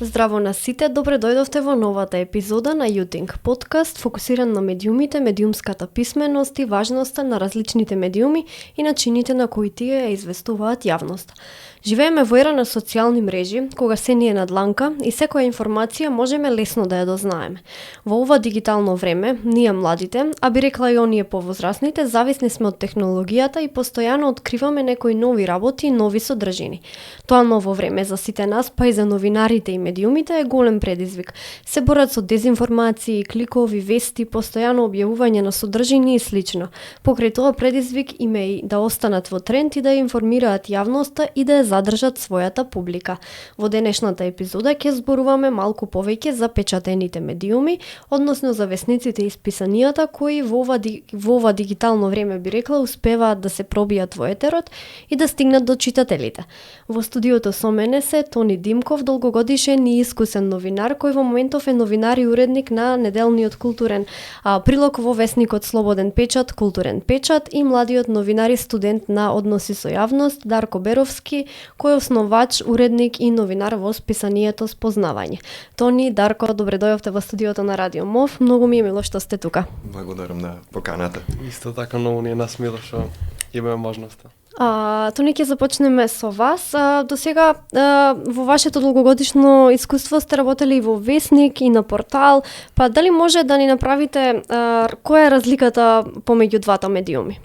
Здраво на сите, добре дојдовте во новата епизода на Јутинг, подкаст фокусиран на медиумите, медиумската писменост и важноста на различните медиуми и начините на кои тие ја известуваат јавност. Живееме во ера на социјални мрежи, кога се ни е на дланка и секоја информација можеме лесно да ја дознаеме. Во ова дигитално време, ние младите, а би рекла и оние повозрасните, зависни сме од технологијата и постојано откриваме некои нови работи и нови содржини. Тоа ново време за сите нас, па и за новинарите и медиумите е голем предизвик. Се борат со дезинформации, кликови, вести, постојано објавување на содржини и слично. Покрај тоа предизвик им е и да останат во тренд и да ја информираат јавноста и да ја задржат својата публика. Во денешната епизода ќе зборуваме малку повеќе за печатените медиуми, односно за весниците и списанијата кои во ова дигитално време би рекла успеваат да се пробијат во етерот и да стигнат до читателите. Во студиото со мене се Тони Димков, долгогодишен и искусен новинар кој во моментов е новинар и уредник на неделниот културен прилог во весникот Слободен печат, Културен печат, и младиот новинар и студент на односи со јавност Дарко Беровски, кој е основач, уредник и новинар во списанието Спознавање. Тони, Дарко, добре дојавте во студиото на Радио МОВ. Многу ми е мило што сте тука. Благодарам на поканата. Исто така многу ни е нас мило што имаме можноста. Тони, ќе започнеме со вас. До сега во вашето долгогодишно искуство сте работели и во весник и на портал, па дали може да ни направите која е разликата помеѓу двата медиуми?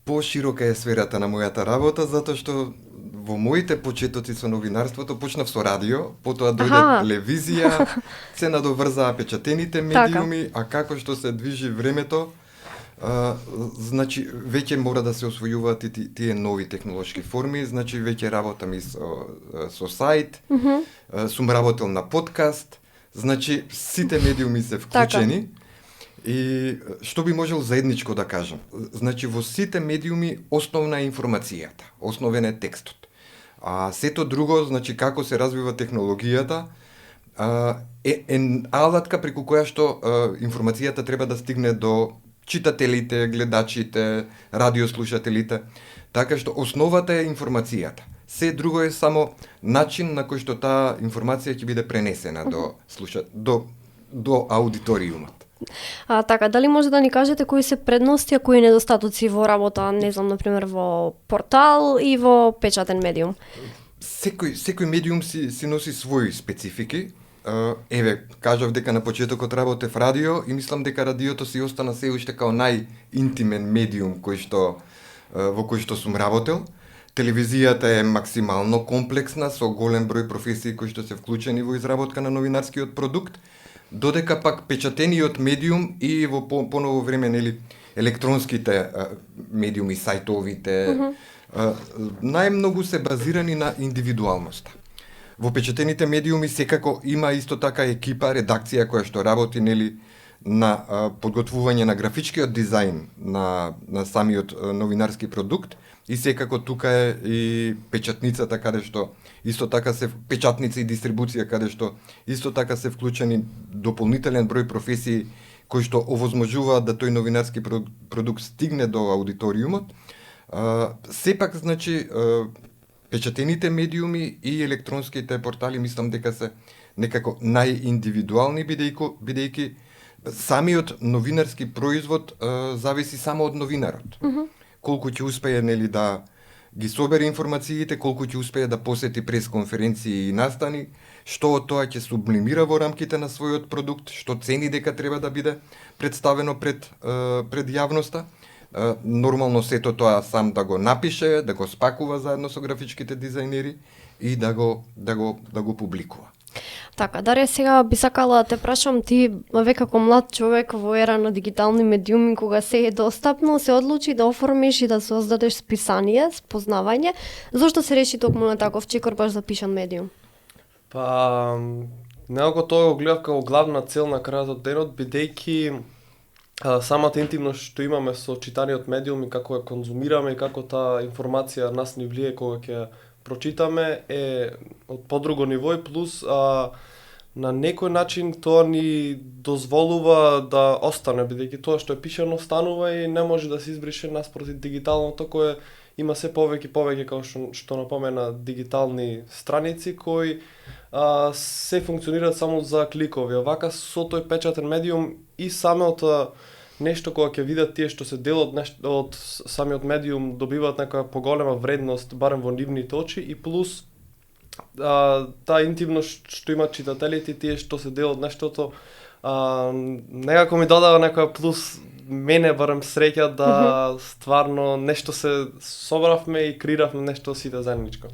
Поширока е сферата на мојата работа, затоа што во моите почетоци со новинарството почнав со радио, потоа дојде телевизија, се надоврзаа печатените медиуми, а како што се движи времето, значи веќе мора да се освојуваат и тие нови технолошки форми, значи веќе работам и со сајт, сум работел на подкаст, значи сите медиуми се вклучени. И што би можел заедничко да кажам? Значи во сите медиуми основна е информацијата, основен е текстот. А сето друго, значи како се развива технологијата, е алатка преку која што информацијата треба да стигне до читателите, гледачите, радиослушателите, така што основата е информацијата. Се друго е само начин на кој што таа информација ќе биде пренесена до аудиториумот. Така, дали може да ни кажете кои се предности, а кои недостатоци во работа, не знам, например, во портал и во печатен медиум? Секој медиум си носи своји специфики. Еве, кажав дека на почетокот работев радио и мислам дека радиото си остана се уште као најинтимен медиум во кој што сум работел. Телевизијата е максимално комплексна, со голем број професии кои што се вклучени во изработка на новинарскиот продукт, додека пак печатениот медиум и во поново време, нели, електронските медиуми, сајтовите, најмногу се базирани на индивидуалноста. Во печатените медиуми секако има исто така екипа, редакција која што работи, нели, на подготвување на графичкиот дизајн на самиот новинарски продукт, и секако тука е и печатницата каде што исто така се печатница и дистрибуција каде што исто така се вклучени дополнителен број професии кои што овозможуваат да тој новинарски продукт стигне до аудиториумот. Сепак, значи, печатените медиуми и електронските портали мислам дека се некако најиндивидуални, бидејќи самиот новинарски производ зависи само од новинарот. Колку ќе успее, нели, да ги собере информациите, колку ќе успее да посети пресконференции и настани, што од тоа ќе сублимира во рамките на својот продукт, што цени дека треба да биде представено пред јавноста. Нормално сето тоа сам да го напише, да го спакува заедно со графичките дизајнери и да го публикува. Така, Даре, сега би сакала да те прашам, ти веќе како млад човек во ера на дигитални медиуми, кога се е достапно, се одлучи да оформиш и да создадеш списание, Спознавање. Зошто се реши токму на таков чекор баш за пишан медиум? Па, некако тоа го гледав како главна цел на крајот од денот, бидејќи самата интимност што имаме со читаниот медиум и како ја конзумираме и како таа информација нас ни влие кога ќе прочитаме е од подруго ниво и плюс на некој начин тоа ни дозволува да остане, бидејќи тоа што е пишано станува и не може да се избрише наспроти дигиталното кое има се повеќе и повеќе, како што напомена, дигитални страници кои се функционираат само за кликови. Вака со тој печатен медиум и самото нешто кога ќе видат тие што се дел од самиот медиум добиваат некоја поголема вредност барем во нивните очи и плюс таа интимност што имаат читателите, тие што се дел од нештото, некако ми додава некоја плюс мене барем среќа да стварно нешто се собравме и креиравме нешто сите заедничко.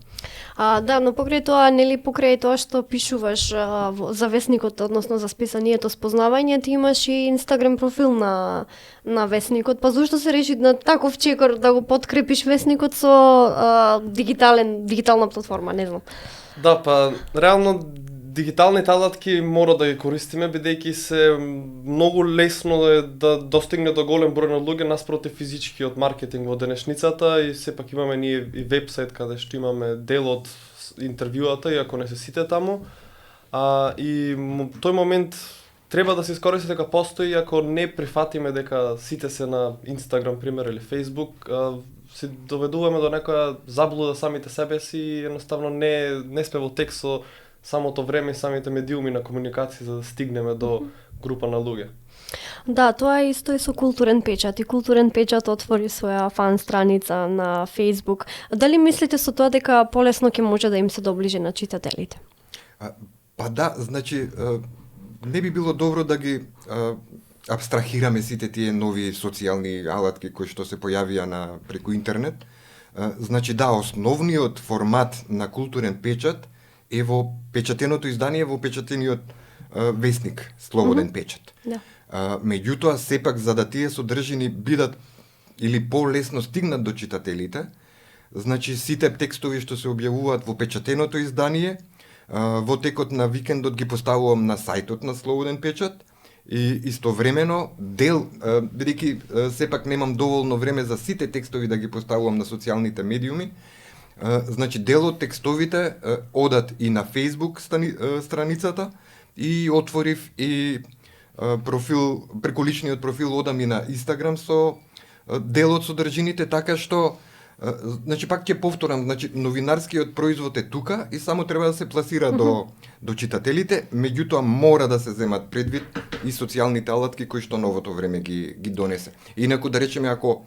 Да, но покрај тоа, нели покрај тоа што пишуваш за весникот, односно за списанието Спознавање, ти имаш и Инстаграм профил на весникот. Па зошто се реши на таков чекор да го подкрепиш весникот со дигитална платформа, не знам. Да, па реално дигиталните алатки мора да ги користиме, бидејќи се многу лесно да достигне до голем број на луѓе наспротив физичкиот маркетинг во денешницата и сепак имаме ние и вебсайт каде што имаме дел од интервјуата, иако не се сите таму. И тој момент треба да се искористи дека постои, ако не прифатиме дека сите се на Инстаграм, пример, или Фејсбук, се доведуваме до некоја заблуда самите себе си и едноставно не сме во текст со самото време и самите медиуми на комуникација за да стигнеме до група на луѓе. Да, тоа е исто и со Културен печат. И Културен печат отвори своја фан страница на Facebook. Дали мислите со тоа дека полесно ќе може да им се доближи на читателите? Па да, значи не би било добро да ги абстрахираме сите тие нови социјални алатки кои што се појавија преку интернет. Значи да, основниот формат на Културен печат е во печатеното издание, во печатениот весник, Слободен печат. Да. Меѓутоа, сепак, за да тие содржини бидат или полесно стигнат до читателите, значи сите текстови што се објавуваат во печатеното издание, во текот на викендот ги поставувам на сајтот на Слободен печат и истовремено дел, бидејќи сепак немам доволно време за сите текстови да ги поставувам на социјалните медиуми, значи дел од текстовите одат и на Facebook страницата и отворив и профил, преку личниот профил одам и на Инстаграм со дел од содржините, така што значи пак ќе повторам, значи новинарскиот производ е тука и само треба да се пласира до читателите, меѓутоа мора да се земат предвид и социјалните алатки кои што новото време ги донесе. Инаку да речеме, ако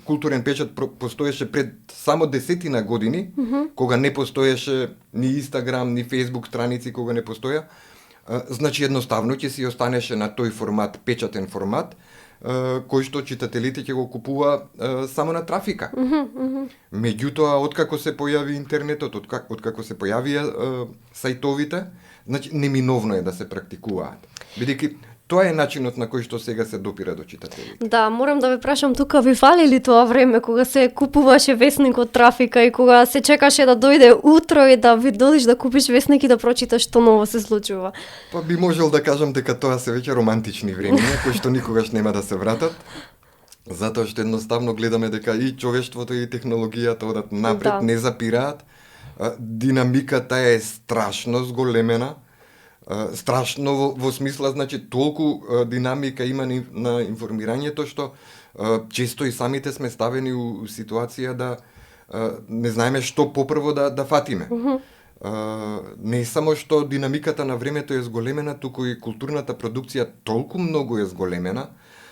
Културен печат постоеше пред само 10 години, кога не постоеше ни Инстаграм, ни Фејсбук страници, кога не постоја, значи едноставно ќе си останеше на тој формат, печатен формат, кој што читателите ќе го купува само на трафика. Меѓутоа, откако се појави интернетот, откако се појавија сајтовите, значи неминовно е да се практикуваат. Бидејќи тоа е начинот на кој што сега се допира до читателите. Да, морам да ве прашам тука, ви фали ли тоа време кога се купуваше весник од трафика и кога се чекаше да дојде утро и да ви додиш да купиш весник и да прочиташ што ново се случува? Па би можел да кажам дека тоа се веќе романтични времиња кои што никогаш нема да се вратат. Затоа што едноставно гледаме дека и човештвото и технологијата одат напред, не запираат. Динамиката е страшно зголемена. Страшно во смисла, значи толку динамика има на информирањето што често и самите сме ставени у ситуација да не знаеме што попрво да фатиме. Не само што динамиката на времето е зголемена, туку и културната продукција толку многу е зголемена,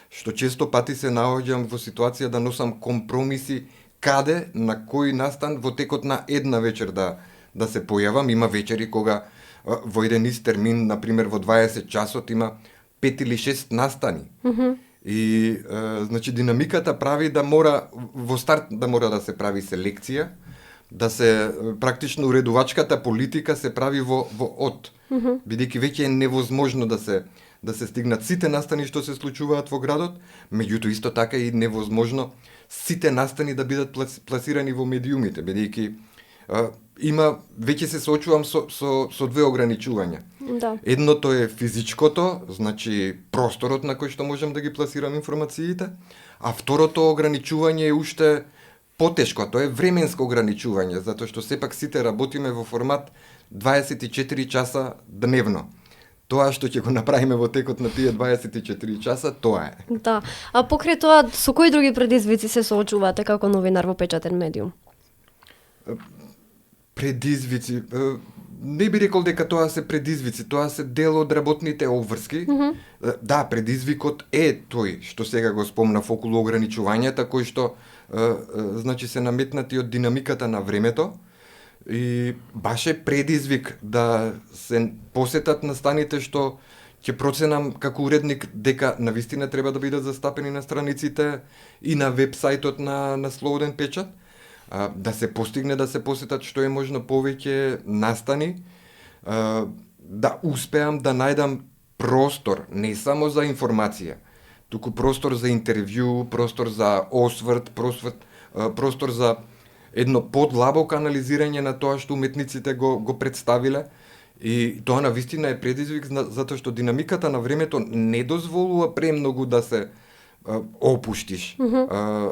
што често пати се наоѓам во ситуација да носам компромиси каде, на кој настан во текот на една вечер да се појавам. Има вечери кога во еден ист термин, например во 20 часот има 5 или 6 настани. И значи динамиката прави да мора во старт да мора да се прави селекција, да се практично уредувачката политика се прави во од. Бидејќи веќе е невозможно да се стигнат сите настани што се случуваат во градот, меѓутоа исто така и невозможно сите настани да бидат пласирани во медиумите, бидејќи веќе се соочувам со две ограничувања. Да. Едното е физичкото, значи просторот на кој што можам да ги пласирам информациите, а второто ограничување е уште потешко, тоа е временско ограничување, затоа што сепак сите работиме во формат 24 часа дневно. тоа што ќе го направиме во текот на тие 24 часа, тоа е. Да. А покрај тоа, со кои други предизвици се соочувате како новинар во печатен медиум? Предизвици, не би рекол дека тоа се предизвици, тоа се дел од работните обврски. Да, предизвикот е тој што сега го спомнав околу ограничувањата кои што значи се наметнати од динамиката на времето и баш е предизвик да се посетат настаните што ќе проценам како уредник дека навистина треба да бидат застапени на страниците и на вебсајтот на Слободен печат, да се постигне да се посетат што е можно повеќе настани, да успеам да најдам простор не само за информација, туку простор за интервју, простор за осврт, простор за едно подлабоко анализирање на тоа што уметниците го представиле. И тоа навистина е предизвик затоа што динамиката на времето не дозволува премногу да се опуштиш.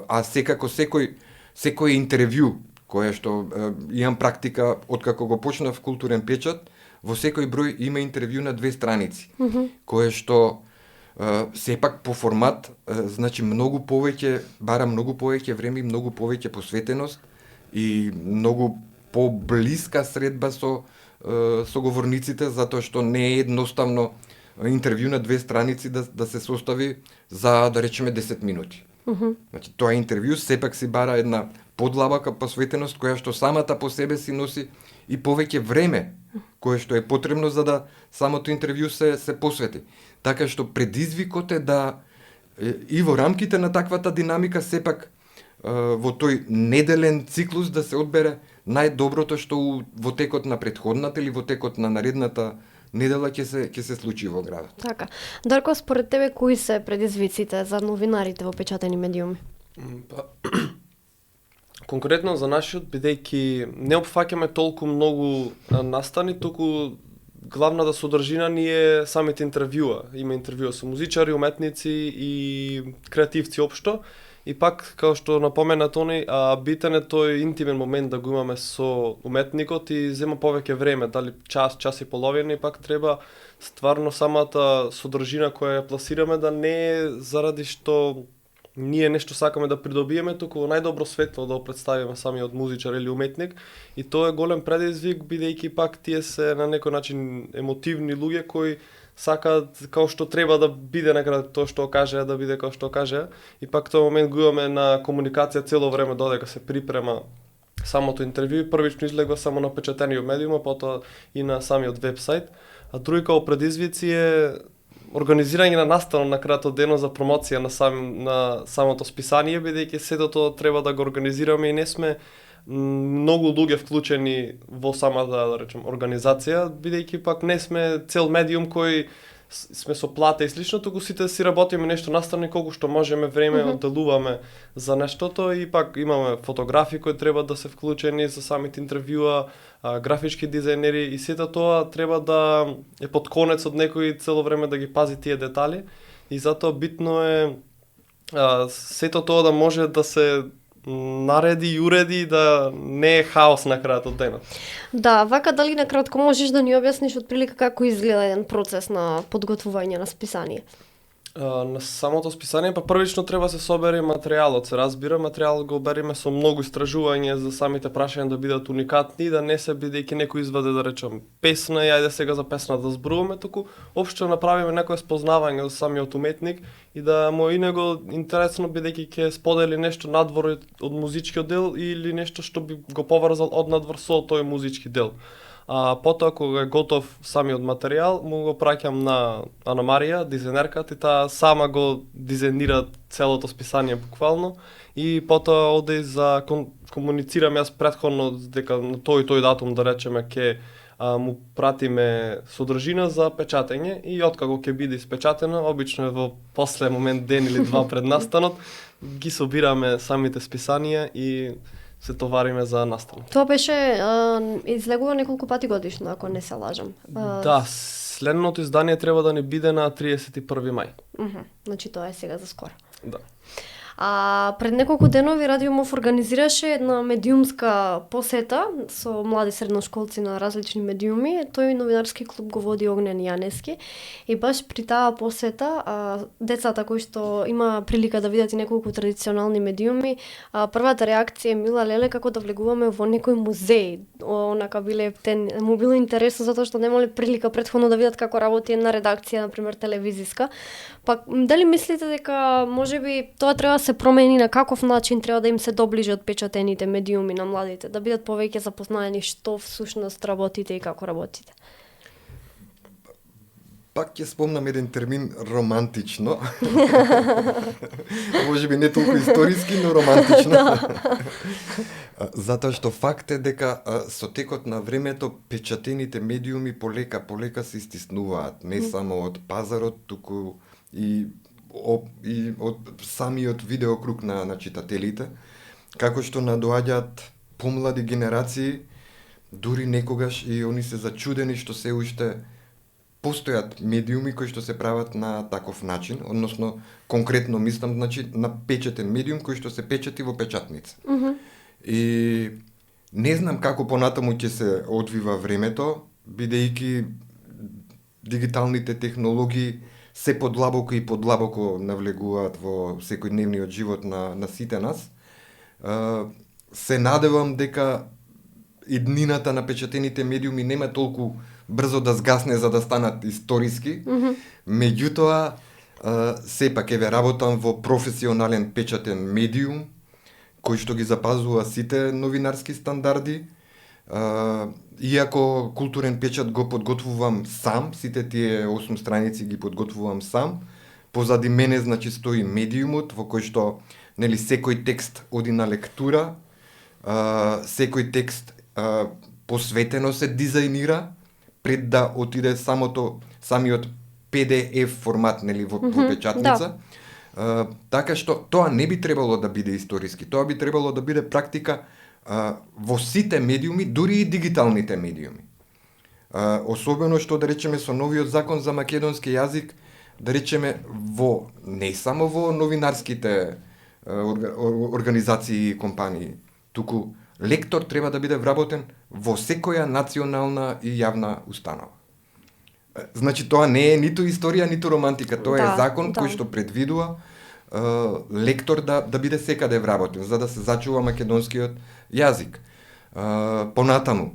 А секако секој интервју кое што имам практика откако го почнав културен печат, во секој број има интервју на 2 страници, кое што сепак по формат значи многу повеќе, бара многу повеќе време и многу повеќе посветеност и многу поблиска средба со соговорниците, затоа што не е едноставно интервју на 2 страници да се состави за, да речеме, 10 минути. Значи, тоа интервју сепак си бара една подлабока посветеност, која што самата по себе си носи и повеќе време, кое што е потребно за да самото интервју се посвети. Така што предизвикот е да и во рамките на таквата динамика сепак во тој неделен циклус да се одбере најдоброто што во текот на претходната или во текот на наредната недела ќе се случи во градот. Така. Дарко, според тебе кои се предизвиците за новинарите во печатени медиуми? Конкретно за нашиот, бидејќи не опфаќаме толку многу настани, туку главната содржина ни е самите интервјуа. Има интервјуа со музичари, уметници и креативци општо. И пак, како што напомена Тони, битен е тој интимен момент да го имаме со уметникот и зема повеќе време, дали час и половина, и пак треба стварно самата содржина која ја пласираме да не е заради што ние нешто сакаме да придобиеме, туку во најдобро светло да го представиме самиот музичар или уметник, и тоа е голем предизвик, бидејќи пак тие се на некој начин емотивни луѓе кои сакаат како што треба да биде накрај тоа што кажа, да биде како што кажа, и пак тој момент го имаме на комуникација цело време додека се припрема самото интервју, првично излегува само на печатениот медиум, а потоа и на самиот вебсайт. А други како предизвици е организирање на настана на крајот од денот за промоција на самото списание, бидејќи сето тоа треба да го организираме и не сме многу луѓе вклучени во самата, да речем, организација, бидејќи пак не сме цел медиум кој сме со плата и слично, туку сите си работиме нешто настрани колку што можеме време одделуваме за нештото, и пак имаме фотографи кои треба да се вклучени за самите интервјуа, графички дизајнери, и сето тоа треба да е под конец од некој цело време да ги пази тие детали, и затоа битно е сето тоа да може да се нареди и уреди, да не е хаос на крајот од денот. Да, вака дали накратко можеш да ни објасниш отприлика како изгледа еден процес на подготвување на списание? На самото списание, па првично треба се собере материјалот, се разбира, материјалот го береме со многу истражување за самите прашања да бидат уникатни, да не се бидејќи некој изваде, да речем, песна и ајде сега за песна да зборуваме, туку општо направиме некое спознавање за самиот уметник и да му и него интересно, бидејќи ќе сподели нешто надвор од музичкиот дел или нешто што би го поврзал од надвор со тој музички дел. А потоа кога е готов самиот материјал, му го праќам на Ана Марија, дизајнерката, и таа сама го дизајнира целото списание буквално, и потоа оде за комуницирам јас претходно дека на тој и тој датум, да речеме, ќе му пратиме содржина за печатење, и откако ќе биде испечатено, обично е во после момент ден или два пред настанот, ги собираме самите списанија и се товариме за настан. Тоа беше излегува неколку пати годишно, ако не се лажам. Да, следното издание треба да не биде на 31 мај. Значи тоа е сега за скоро. Да. А пред неколку денови Радио МОВ организираше една медиумска посета со млади средношколци на различни медиуми. Тој новинарски клуб го води Огнен Јанески и баш при таа посета децата кои што има прилика да видат и неколку традиционални медиуми, првата реакција е мила леле како да влегуваме во некој музеј. Онака му било интересно затоа што немале прилика претходно да видат како работи една редакција, например телевизиска. Пак дали мислите дека можеби тоа треба да се промени, на каков начин треба да им се доближат печатените медиуми на младите, да бидат повеќе запознаени што всушност работите и како работите? Пак ќе спомнам еден термин романтично. Можеби не толку историски, но романтично. Затоа што факт е дека со текот на времето печатените медиуми полека се истиснуваат, не само од пазарот, туку и од самиот видеокруг на читателите, како што надоаѓаат помлади генерации, дури некогаш и они се зачудени што се уште постојат медиуми кои што се прават на таков начин, односно конкретно мислам на печатен медиум кој што се печати во печатница. И не знам како понатаму ќе се одвива времето, бидејќи дигиталните технологии се подлабоко и подлабоко навлегуваат во секојдневниот живот на сите нас. Се надевам дека иднината на печатените медиуми нема толку брзо да сгасне за да станат историски. Меѓутоа, сепак еве работам во професионален печатен медиум, кој што ги запазува сите новинарски стандарди. Иако културен печат го подготвувам сам, сите тие 8 страници ги подготвувам сам, позади мене значи стои медиумот во кој што нели секој текст оди на лектура, секој текст посветено се дизајнира пред да отиде самиот PDF формат нели во печатница. Така што тоа не би требало да биде историски, тоа би требало да биде практика во сите медиуми, дури и дигиталните медиуми. Особено што да речеме со новиот закон за македонски јазик, да речеме не само во новинарските организации и компании, туку лектор треба да биде вработен во секоја национална и јавна установа. Значи тоа не е ниту историја, ниту романтика, тоа е закон кој што предвидува лектор да биде секаде вработен, за да се зачува македонскиот јазик. Понатаму,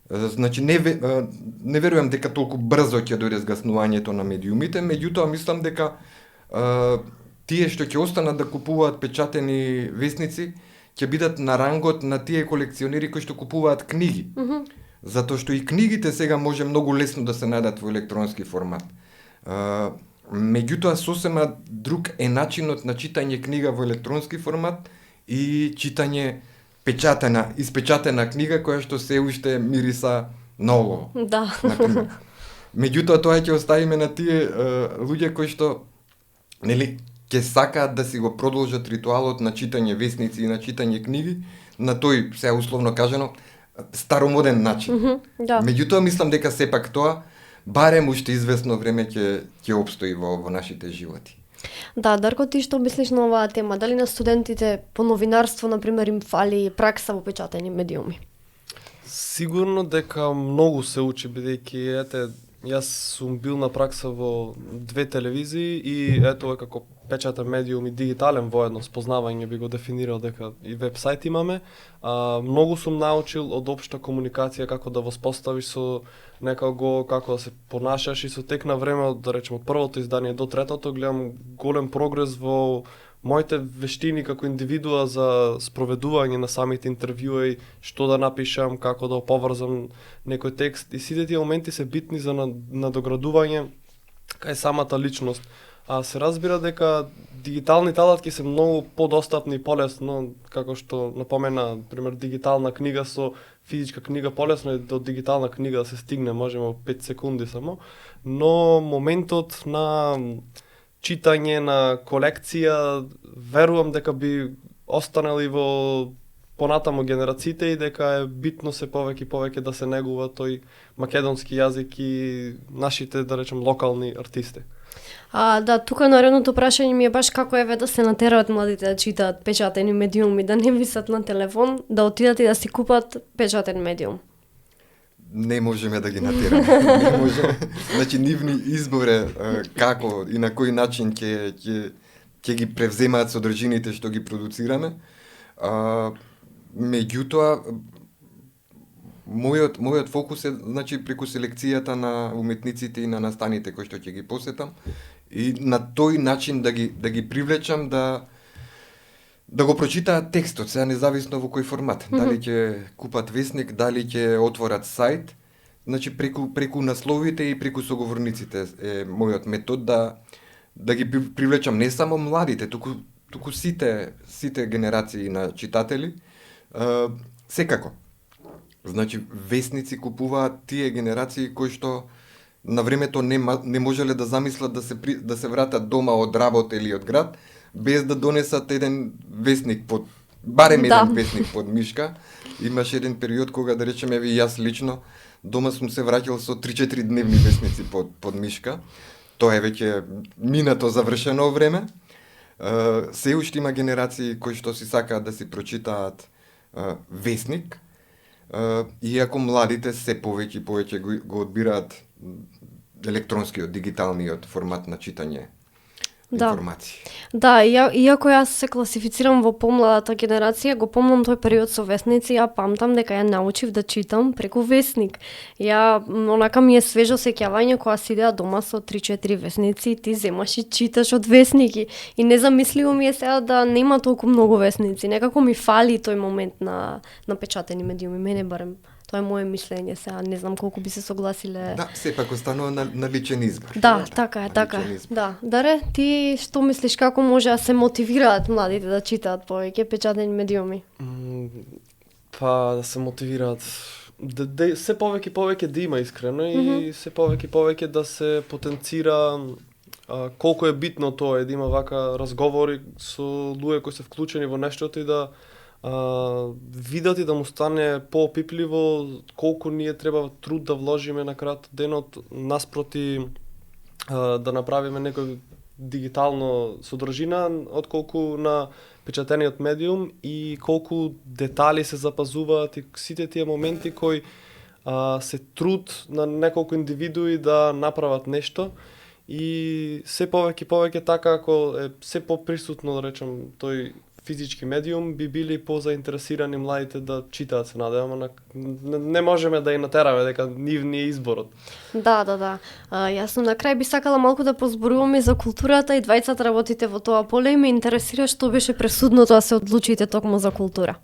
значи не верувам дека толку брзо ќе дојде сгаснувањето на медиумите, меѓутоа мислам дека тие што ќе останат да купуваат печатени весници ќе бидат на рангот на тие колекционери кои што купуваат книги. Затоа што и книгите сега може многу лесно да се најдат во електронски формат. Меѓутоа сосема друг е начинот на читање книга во електронски формат и читање испечатена книга која што се уште мириса ново. Да. Например. Меѓутоа тоа ќе оставиме на тие луѓе кои што нели ќе сакаат да си го продолжат ритуалот на читање весници и на читање книги на тој, сега условно кажано, старомоден начин. Меѓутоа мислам дека сепак тоа барем уште известно време ќе обстои во нашите животи. Да, Дарко, ти што мислиш на оваа тема? Дали на студентите по новинарство, например, им фали пракса во печатени медиуми? Сигурно дека многу се учи, бидејќи јас сум бил на пракса во 2 телевизии и ето како печатен медиум и дигитален воедно спознавање би го дефинирал дека и вебсайт имаме. Многу сум научил од општа комуникација, како да воспоставиш со некого, како да се понашаш и со тек на време, да речеме, од првото издание до третото, гледам голем прогрес во моите вештини како индивидуа за спроведување на самите интервјуи, што да напишам, како да оповрзам некој текст и сите тие моменти се битни за надоградување кај самата личност. Се разбира дека дигиталните алатки се многу подостапни и полесно, како што напомена, пример, дигитална книга со физичка книга, полесно е до дигитална книга да се стигне, можеме во 5 секунди само, но моментот на читање на колекција, верувам дека би останали во понатаму генерациите и дека е битно се повеќе да се негува тој македонски јазик и нашите, да речем, локални артисти. Да, тука наредното прашање ми е баш како еве да се натераат младите да читаат печатени медиуми, да не висат на телефон, да отидат и да си купат печатен медиум. Не можеме да ги натераме. Не можеме. Значи нивни избор е како и на кој начин ќе ги превземаат содржините што ги продуцираме. Меѓутоа мојот фокус е значи преку селекцијата на уметниците и на настаните кои што ќе ги посетам и на тој начин да ги привлечам да го прочитаат текстот, сега независно во кој формат. Дали ќе купат весник, дали ќе отворат сајт, значи преку насловите и преку соговорниците е мојот метод да ги привлечам не само младите, туку сите генерации на читатели. Секако. Значи весници купуваат тие генерации кои што на времето не можеле да замислат да се вратат дома од работа или од град без да донесат еден весник барем еден весник под мишка. Имаше еден период кога, да речеме, и јас лично дома сум се враќал со 3-4 дневни весници под мишка. Тоа е веќе минато завршено време. Се уште има генерации кои што си сакаат да си прочитаат весник, иако младите се повеќе и повеќе го одбираат електронскиот, дигиталниот формат на читање информации. Да, иако јас се класифицирам во помладата генерација, го помнам тој период со весници, ја памтам дека ја научив да читам преку весник. Онака ми е свежо сеќавање кога си идеа дома со 3-4 весници и ти земаш и читаш од весники. И незамисливо ми е сега да нема толку многу весници. Некако ми фали тој момент на печатени медиуми, мене барем. Тоа е мое мислење сега, не знам колку би се согласиле. Да, сепак останува на личен избор. Да, така е. Да. Даре, ти што мислиш како може да се мотивираат младите да читаат повеќе печатени медиуми? Да се мотивираат се повеќе да има искрено и се повеќе да се потенцира колку е битно тоа да има вака разговори со луѓе кои се вклучени во нештото и да видат и да му стане поопипливо колку ние треба труд да вложиме на крајот денот наспроти да направиме некој дигитално содржина отколку на печатениот медиум и колку детали се запазуваат и сите тие моменти кои се труд на неколку индивидуи да направат нешто и се повеќе така ако е се поприсутно да речем тој физички медиум би били позаинтересирани младите да читаат, се надевам, не можеме да ја натераме дека нивни е изборот. Да. Јасно на крај би сакала малку да позборуваме за културата и двајцата работите во тоа поле и ме интересира што беше пресудното да се одлучите токму за култура.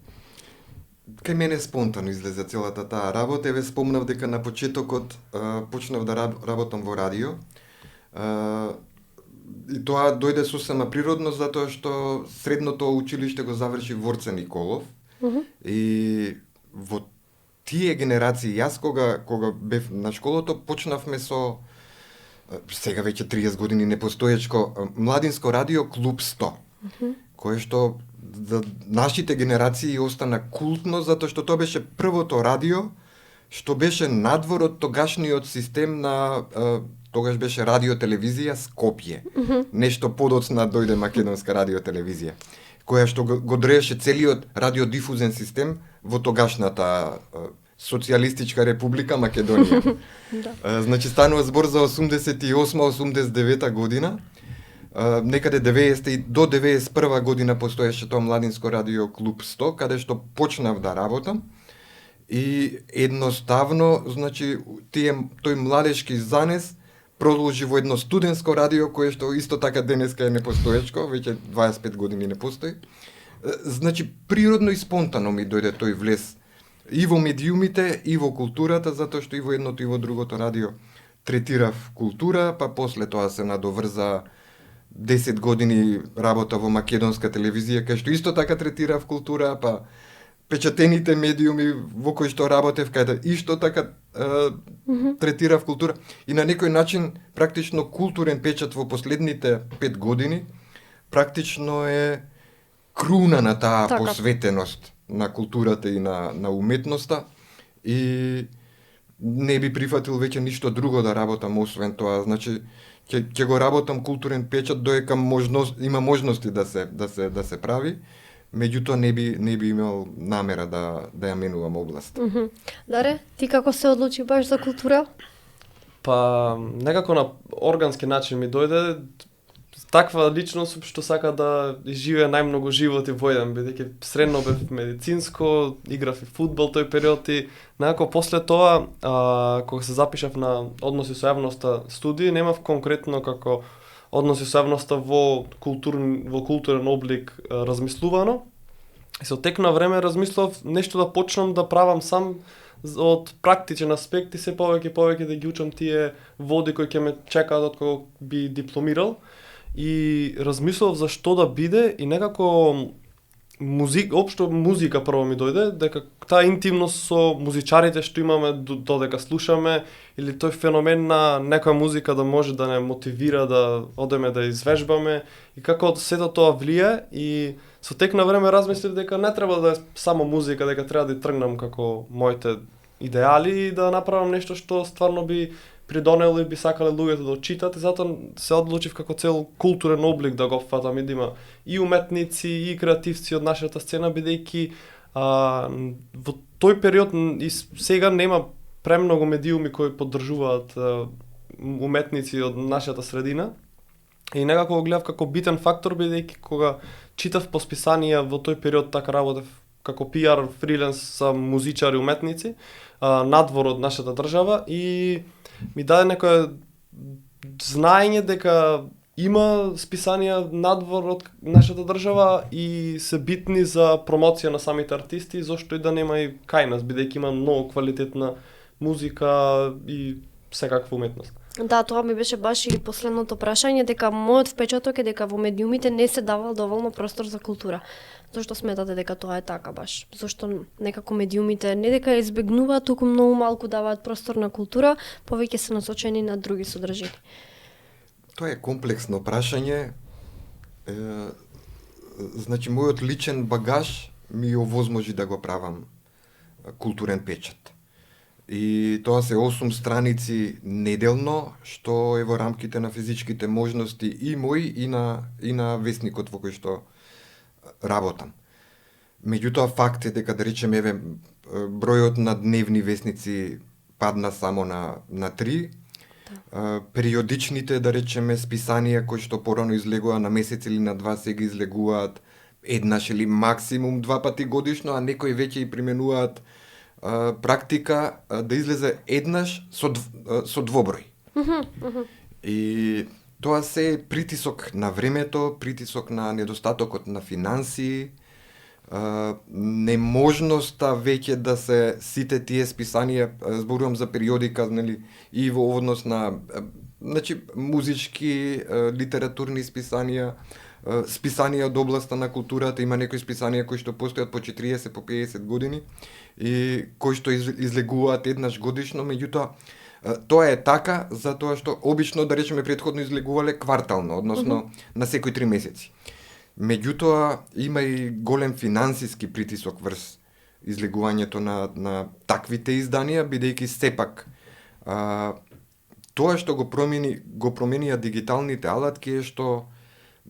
Кај мене спонтано излезе целата таа работа. Еве спомнав дека на почетокот почнав да работам во радио. И тоа дојде сосема природно затоа што средното училиште го заврши Ворце Николов. И во тие генерации јас кога бев на школото почнавме со сега веќе 30 години непостоечко младинско радио Клуб 100. Кое што за нашите генерации остана култно затоа што тоа беше првото радио што беше надвор од тогашниот систем на тогаш беше радиотелевизија Скопје. Нешто подоцна дојде македонска радиотелевизија, која што го дрееше целиот радиодифузен систем во тогашната социјалистичка република Македонија. Значи станува збор за 88-89 година. Некаде 90 до 91 година постоеше тоа младинско радио Клуб 100, каде што почнав да работам. И едноставно, значи, тој младешки занес продолжи во едно студентско радио, кое што исто така денеска е непостоечко, веќе 25 години не постои. Значи, природно и спонтано ми дојде тој влез и во медиумите, и во културата, затоа што и во едното и во другото радио третирав култура, па после тоа се надоврза 10 години работа во македонска телевизија, кај што исто така третирав култура, па печатените медиуми во кои што работев, каде исто така третирав култура. И на некој начин, практично културен печат во последните 5 години, практично е круна на таа посветеност на културата и на уметноста. И не би прифатил веќе ништо друго да работам освен тоа. Значи ќе го работам културен печат додека има можности да се прави. Меѓутоа не би имал намера да ја менувам област. Даре, ти како се одлучи баш за култура? Па некако на органски начин ми дојде таква личност што сака да живее најмногу животи во еден, бидејќи средно бев медицинско, играв и фудбал тој период и некако после тоа, кога се запишав на односи со јавноста студии, немав конкретно како односи со јавноста во културен облик размислувано. И со тек на време размислав нешто да почнам да правам сам од практичен аспект и се повеќе да ги учам тие води кои ќе ме чекаат од кога би дипломирал. И размислав за што да биде и некако општо музика прво ми дојде, дека таа интимност со музичарите што имаме додека слушаме, или тој феномен на некоја музика да може да не мотивира да одеме да извежбаме и како сето тоа влие. И со тек на време размислив дека не треба да е само музика, дека треба да тргнам како моите идеали и да направам нешто што стварно би придонело и би сакале луѓето да читат, и затоа се одлучив како цел културен облик да го фатам и да има и уметници и креативци од нашата сцена, бидејќи во тој период и сега нема премногу медиуми кои поддржуваат уметници од нашата средина. И некако го гледав како битен фактор, бидејќи кога читав по списанија во тој период, така работев како PR фриленс со музичари, уметници, надвор од нашата држава, и ми даде некое знаење дека има списанија надвор од нашата држава и се битни за промоција на самите артисти, зошто и да нема и кај нас, бидејќи има многу квалитетна музика и секаква уметност. Да, тоа ми беше баш и последното прашање, дека мојот впечаток е дека во медиумите не се давал доволно простор за култура. Зошто сметате дека тоа е така баш? Зошто некако медиумите не дека избегнуваат, туку многу малку даваат простор на култура, повеќе се насочени на други содржини? Тоа е комплексно прашање. Значи, мојот личен багаж ми овозможи да го правам културен печат. И тоа се 8 страници неделно, што е во рамките на физичките можности и мои и на весникот во кој што работам. Меѓутоа факт е дека, да речеме, бројот на дневни весници падна само на 3. Периодичните, да речеме, списанија кои што порано излегува на месец или на 2, сега излегуваат еднаш или максимум 2 пати годишно, а некои веќе и применуваат практика да излезе еднаш со двоброј. И тоа се притисок на времето, притисок на недостатокот на финансии, неможноста веќе да се сите тие списанија, зборувам за периодика, нели, и во однос на значи музички, литературни списанија, списанија од областа на културата, има некои списанија кои што постојат по 40, по 50 години и кои што излегуваат еднаш годишно, меѓутоа тоа е така затоа што обично, да речеме, претходно излегувале квартално, односно на секои 3 месеци. Меѓутоа има и голем финансиски притисок врз излегувањето на таквите изданија, бидејќи сепак тоа што го променија дигиталните алатки е што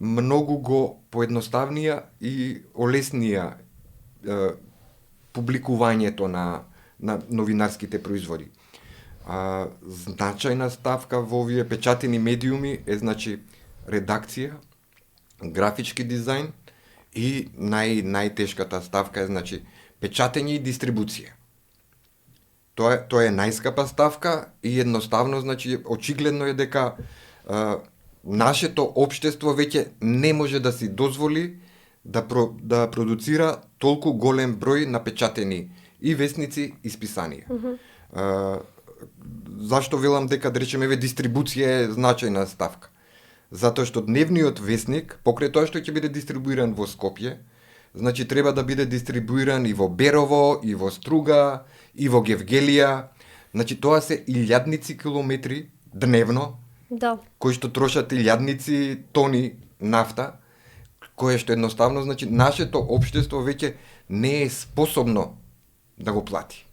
многу го поедноставнија и олеснија публикувањето на новинарските производи. Значајна ставка во овие печатени медиуми е, значи, редакција, графички дизајн и најтешката ставка е, значи, печатење и дистрибуција. Тоа е најскапа ставка и едноставно, значи, очигледно е дека нашето општество веќе не може да си дозволи да продуцира толку голем број напечатени и весници и списанија. Зашто велам дека, да речеме, дистрибуција е значајна ставка? Затоа што дневниот весник, покрај тоа што ќе биде дистрибуиран во Скопје, значи треба да биде дистрибуиран и во Берово, и во Струга, и во Гевгелија. Значи тоа се илјадници километри дневно, да, кои што трошат илјадници тони нафта, кое што едноставно, значи, нашето општество веќе не е способно да го плати.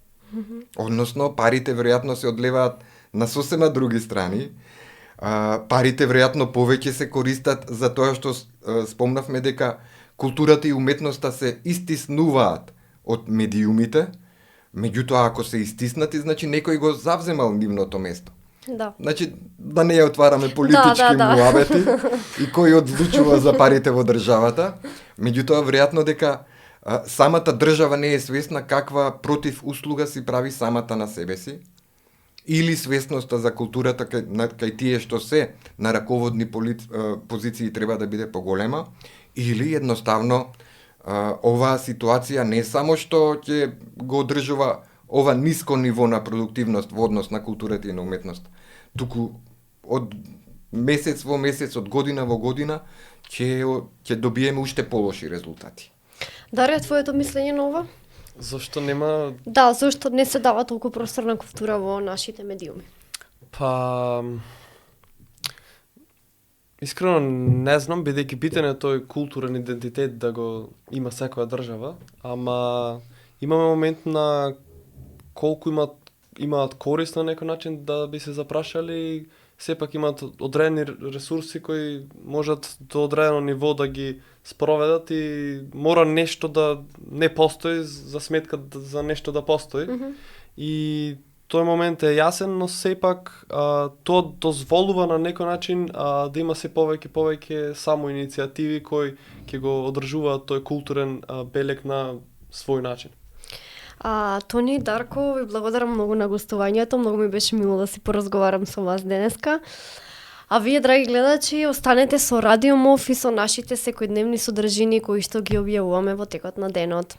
Односно, парите веројатно се одлеваат на сосема други страни. Парите веројатно повеќе се користат за тоа што спомнавме дека културата и уметноста се истиснуваат од медиумите, меѓутоа ако се истиснати, значи некој го завземал нивното место. Да. Значи, да не ја отвараме политички муабети и кој одлучува за парите во државата, меѓутоа веројатно дека самата држава не е свесна каква против услуга си прави самата на себе си, или свесноста за културата кај тие што се на раководни позиции треба да биде поголема, или едноставно оваа ситуација не само што ќе го одржува ова ниско ниво на продуктивност во однос на културата и на уметност, туку од месец во месец, од година во година ќе добиеме уште полоши резултати. Дарија, твоето мислење на ова? Зошто нема... Да, зашто не се дава толку простор на култура во нашите медиуми? Па... Искрено не знам, бидејќи битен е тој културен идентитет да го има секоја држава, ама имаме момент на колку имаат корист на некој начин да би се запрашали, сепак имаат одредени ресурси кои можат до одредено ниво да ги спроведат и мора нешто да не постои за сметка за нешто да постои. И тој момент е јасен, но сепак тоа дозволува на некој начин да има се повеќе само иницијативи кои ќе го одржуваат тој културен белег на свој начин. Тони, Дарко, ви благодарам многу на гостувањето, многу ми беше мило да си поразговарам со вас денеска. А вие, драги гледачи, останете со Радио МОВ и со нашите секојдневни содржини кои што ги објавуваме во текот на денот.